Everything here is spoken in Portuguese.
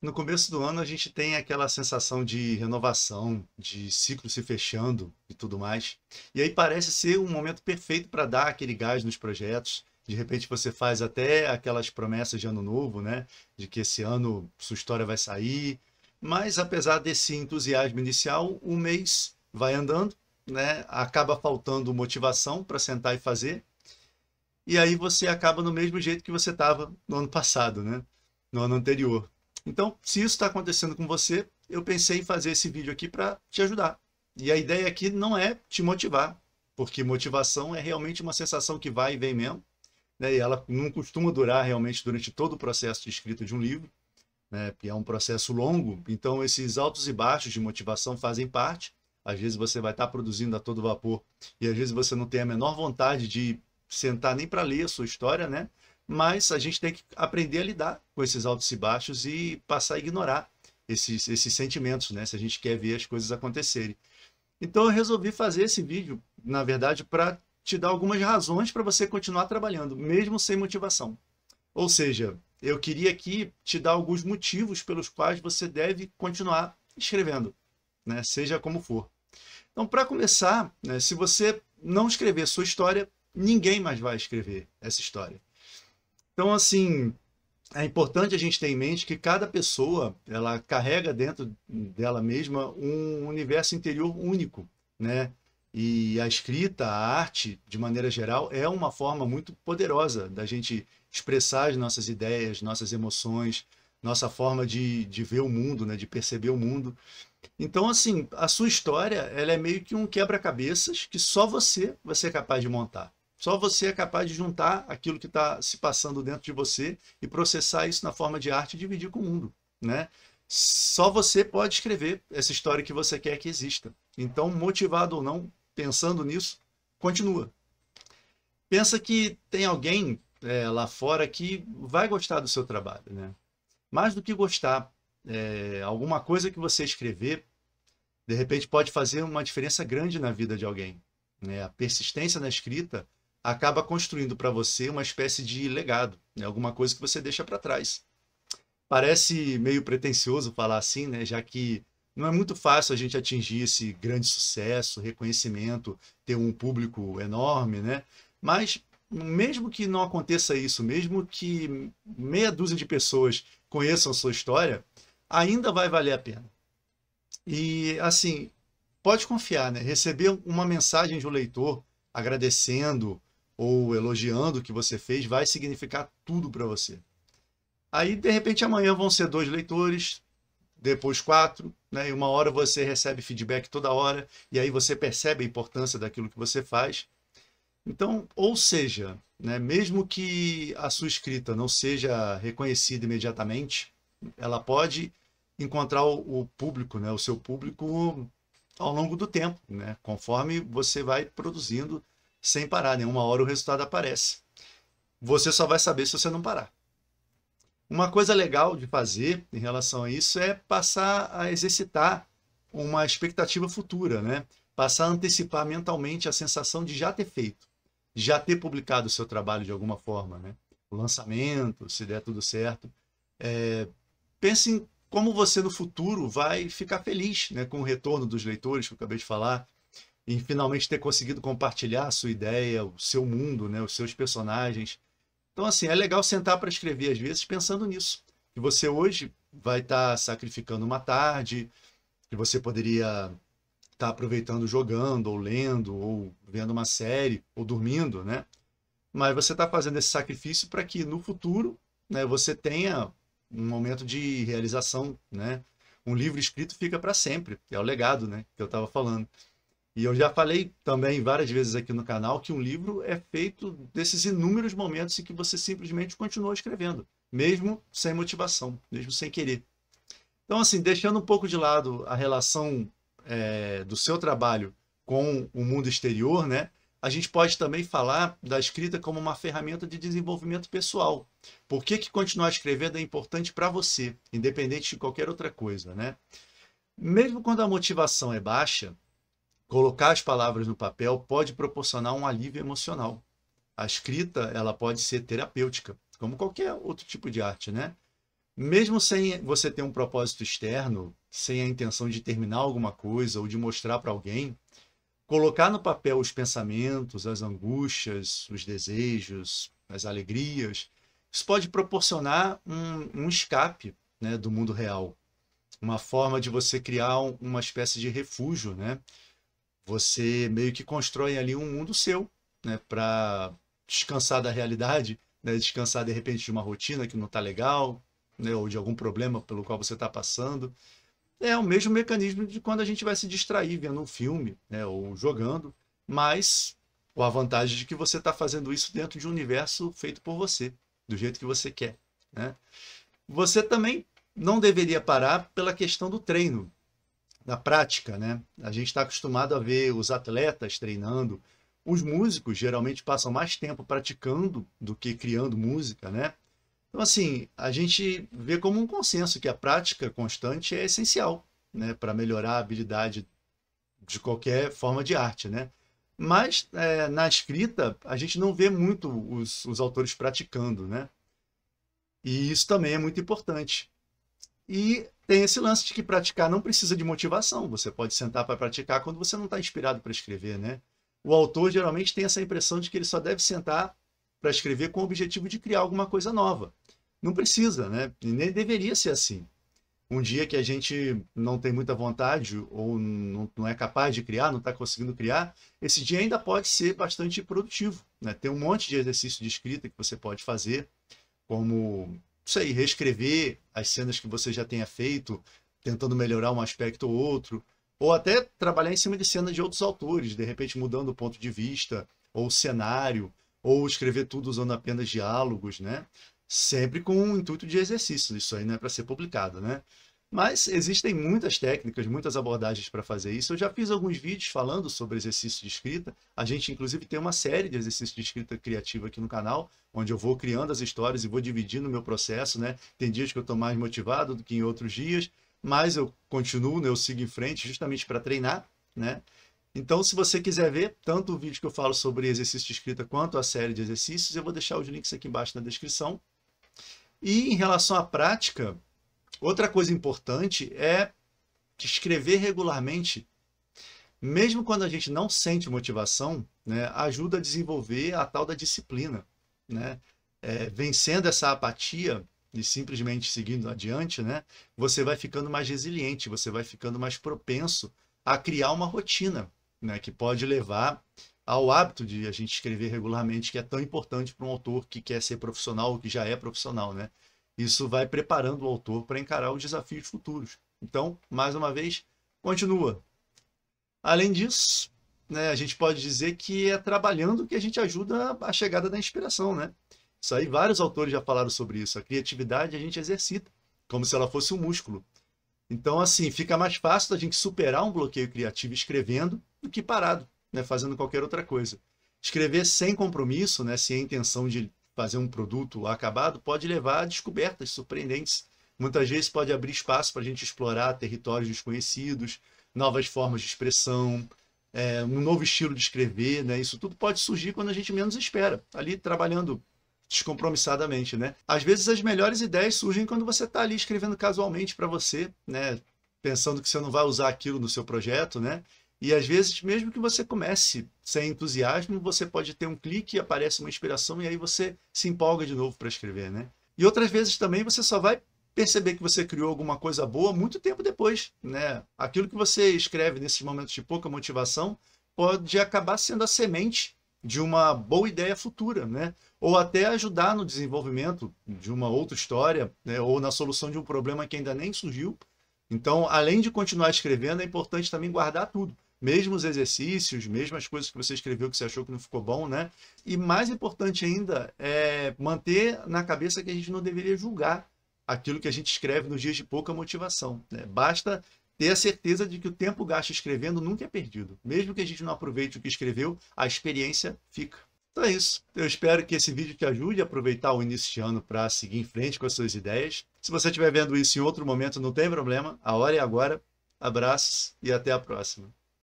No começo do ano a gente tem aquela sensação de renovação, de ciclo se fechando e tudo mais. E aí parece ser um momento perfeito para dar aquele gás nos projetos. De repente você faz até aquelas promessas de ano novo, né? De que esse ano sua história vai sair. Mas apesar desse entusiasmo inicial, o mês vai andando, né? Acaba faltando motivação para sentar e fazer. E aí você acaba no mesmo jeito que você estava no ano passado, né? No ano anterior. Então, se isso está acontecendo com você, eu pensei em fazer esse vídeo aqui para te ajudar. E a ideia aqui não é te motivar, porque motivação é realmente uma sensação que vai e vem mesmo, né? E ela não costuma durar realmente durante todo o processo de escrita de um livro, né? Que é um processo longo, então esses altos e baixos de motivação fazem parte. Às vezes você vai estar produzindo a todo vapor e às vezes você não tem a menor vontade de sentar nem para ler a sua história, né? Mas a gente tem que aprender a lidar com esses altos e baixos e passar a ignorar esses sentimentos, né? Se a gente quer ver as coisas acontecerem. Então eu resolvi fazer esse vídeo, na verdade, para te dar algumas razões para você continuar trabalhando, mesmo sem motivação. Ou seja, eu queria aqui te dar alguns motivos pelos quais você deve continuar escrevendo, né? Seja como for. Então, para começar, né, se você não escrever sua história, ninguém mais vai escrever essa história. Então, assim, é importante a gente ter em mente que cada pessoa, ela carrega dentro dela mesma um universo interior único, né? E a escrita, a arte, de maneira geral, é uma forma muito poderosa da gente expressar as nossas ideias, nossas emoções, nossa forma de ver o mundo, né? De perceber o mundo. Então, assim, a sua história, ela é meio que um quebra-cabeças que só você vai ser capaz de montar. Só você é capaz de juntar aquilo que está se passando dentro de você e processar isso na forma de arte e dividir com o mundo, né? Só você pode escrever essa história que você quer que exista. Então, motivado ou não, pensando nisso, continua. Pensa que tem alguém lá fora que vai gostar do seu trabalho, né? Mais do que gostar, alguma coisa que você escrever de repente pode fazer uma diferença grande na vida de alguém, né? A persistência na escrita acaba construindo para você uma espécie de legado, né? Alguma coisa que você deixa para trás. Parece meio pretensioso falar assim, né? Já que não é muito fácil a gente atingir esse grande sucesso, reconhecimento, ter um público enorme, né? Mas mesmo que não aconteça isso, mesmo que meia dúzia de pessoas conheçam sua história, ainda vai valer a pena. E assim, pode confiar, né? Receber uma mensagem de um leitor agradecendo ou elogiando o que você fez vai significar tudo para você. Aí, de repente, amanhã vão ser dois leitores, depois quatro, né? E uma hora você recebe feedback toda hora, e aí você percebe a importância daquilo que você faz. Então, ou seja, né, mesmo que a sua escrita não seja reconhecida imediatamente, ela pode encontrar o público, né, o seu público ao longo do tempo, né, conforme você vai produzindo sem parar, né, uma hora o resultado aparece. Você só vai saber se você não parar. Uma coisa legal de fazer em relação a isso é passar a exercitar uma expectativa futura, né? Passar a antecipar mentalmente a sensação de já ter feito, de já ter publicado o seu trabalho de alguma forma, né? O lançamento, se der tudo certo. Pense em como você no futuro vai ficar feliz, né, com o retorno dos leitores que eu acabei de falar, em finalmente ter conseguido compartilhar a sua ideia, o seu mundo, né, os seus personagens. Então, assim, é legal sentar para escrever às vezes pensando nisso. Que você hoje vai estar sacrificando uma tarde, que você poderia estar aproveitando jogando, ou lendo, ou vendo uma série, ou dormindo, né? Mas você está fazendo esse sacrifício para que no futuro, né, você tenha um momento de realização, né? Um livro escrito fica para sempre, é o legado, né, que eu estava falando. E eu já falei também várias vezes aqui no canal que um livro é feito desses inúmeros momentos em que você simplesmente continua escrevendo, mesmo sem motivação, mesmo sem querer. Então, assim, deixando um pouco de lado a relação do seu trabalho com o mundo exterior, né? A gente pode também falar da escrita como uma ferramenta de desenvolvimento pessoal. Por que que continuar escrevendo é importante para você, independente de qualquer outra coisa, né? Mesmo quando a motivação é baixa, colocar as palavras no papel pode proporcionar um alívio emocional. A escrita, ela pode ser terapêutica, como qualquer outro tipo de arte, né? Mesmo sem você ter um propósito externo, sem a intenção de terminar alguma coisa ou de mostrar para alguém, colocar no papel os pensamentos, as angústias, os desejos, as alegrias, isso pode proporcionar um escape, né, do mundo real. Uma forma de você criar uma espécie de refúgio, né? Você meio que constrói ali um mundo seu, né, para descansar da realidade, né, descansar de repente de uma rotina que não está legal, né, ou de algum problema pelo qual você está passando. É o mesmo mecanismo de quando a gente vai se distrair vendo um filme, né, ou jogando, mas com a vantagem de que você está fazendo isso dentro de um universo feito por você, do jeito que você quer, né? Você também não deveria parar pela questão do treino, da prática, né? A gente está acostumado a ver os atletas treinando, os músicos geralmente passam mais tempo praticando do que criando música, né? Então, assim, a gente vê como um consenso que a prática constante é essencial, né, para melhorar a habilidade de qualquer forma de arte, né? Mas na escrita a gente não vê muito os autores praticando, né? E isso também é muito importante. E tem esse lance de que praticar não precisa de motivação. Você pode sentar para praticar quando você não está inspirado para escrever, né? O autor geralmente tem essa impressão de que ele só deve sentar para escrever com o objetivo de criar alguma coisa nova. Não precisa, né? E nem deveria ser assim. Um dia que a gente não tem muita vontade ou não é capaz de criar, não está conseguindo criar, esse dia ainda pode ser bastante produtivo, né? Tem um monte de exercício de escrita que você pode fazer, como, isso aí, reescrever as cenas que você já tenha feito, tentando melhorar um aspecto ou outro, ou até trabalhar em cima de cenas de outros autores, de repente mudando o ponto de vista, ou o cenário, ou escrever tudo usando apenas diálogos, né? Sempre com um intuito de exercício, isso aí não é para ser publicado, né? Mas existem muitas técnicas, muitas abordagens para fazer isso. Eu já fiz alguns vídeos falando sobre exercício de escrita. A gente, inclusive, tem uma série de exercícios de escrita criativa aqui no canal, onde eu vou criando as histórias e vou dividindo o meu processo, né? Tem dias que eu estou mais motivado do que em outros dias, mas eu continuo, né? Eu sigo em frente justamente para treinar, né? Então, se você quiser ver tanto o vídeo que eu falo sobre exercício de escrita quanto a série de exercícios, eu vou deixar os links aqui embaixo na descrição. E em relação à prática, outra coisa importante é que escrever regularmente, mesmo quando a gente não sente motivação, né, ajuda a desenvolver a tal da disciplina, né? Vencendo essa apatia e simplesmente seguindo adiante, né, você vai ficando mais resiliente, você vai ficando mais propenso a criar uma rotina, né, que pode levar ao hábito de a gente escrever regularmente, que é tão importante para um autor que quer ser profissional ou que já é profissional, né? Isso vai preparando o autor para encarar os desafios futuros. Então, mais uma vez, continua. Além disso, né, a gente pode dizer que é trabalhando que a gente ajuda a chegada da inspiração, né? Isso aí, vários autores já falaram sobre isso. A criatividade a gente exercita, como se ela fosse um músculo. Então, assim, fica mais fácil a gente superar um bloqueio criativo escrevendo do que parado, né, fazendo qualquer outra coisa. Escrever sem compromisso, né, sem a intenção de fazer um produto acabado, pode levar a descobertas surpreendentes. Muitas vezes pode abrir espaço para a gente explorar territórios desconhecidos, novas formas de expressão, um novo estilo de escrever, né? Isso tudo pode surgir quando a gente menos espera, ali trabalhando descompromissadamente, né? Às vezes as melhores ideias surgem quando você está ali escrevendo casualmente para você, né? Pensando que você não vai usar aquilo no seu projeto, né? E às vezes, mesmo que você comece sem entusiasmo, você pode ter um clique, aparece uma inspiração e aí você se empolga de novo para escrever, né? E outras vezes também você só vai perceber que você criou alguma coisa boa muito tempo depois, né? Aquilo que você escreve nesses momentos de pouca motivação pode acabar sendo a semente de uma boa ideia futura, né? Ou até ajudar no desenvolvimento de uma outra história, né? Ou na solução de um problema que ainda nem surgiu. Então, além de continuar escrevendo, é importante também guardar tudo. Mesmo os exercícios, mesmo as coisas que você escreveu que você achou que não ficou bom, né? E mais importante ainda é manter na cabeça que a gente não deveria julgar aquilo que a gente escreve nos dias de pouca motivação, né? Basta ter a certeza de que o tempo gasto escrevendo nunca é perdido. Mesmo que a gente não aproveite o que escreveu, a experiência fica. Então é isso. Eu espero que esse vídeo te ajude a aproveitar o início de ano para seguir em frente com as suas ideias. Se você estiver vendo isso em outro momento, não tem problema. A hora é agora. Abraços e até a próxima.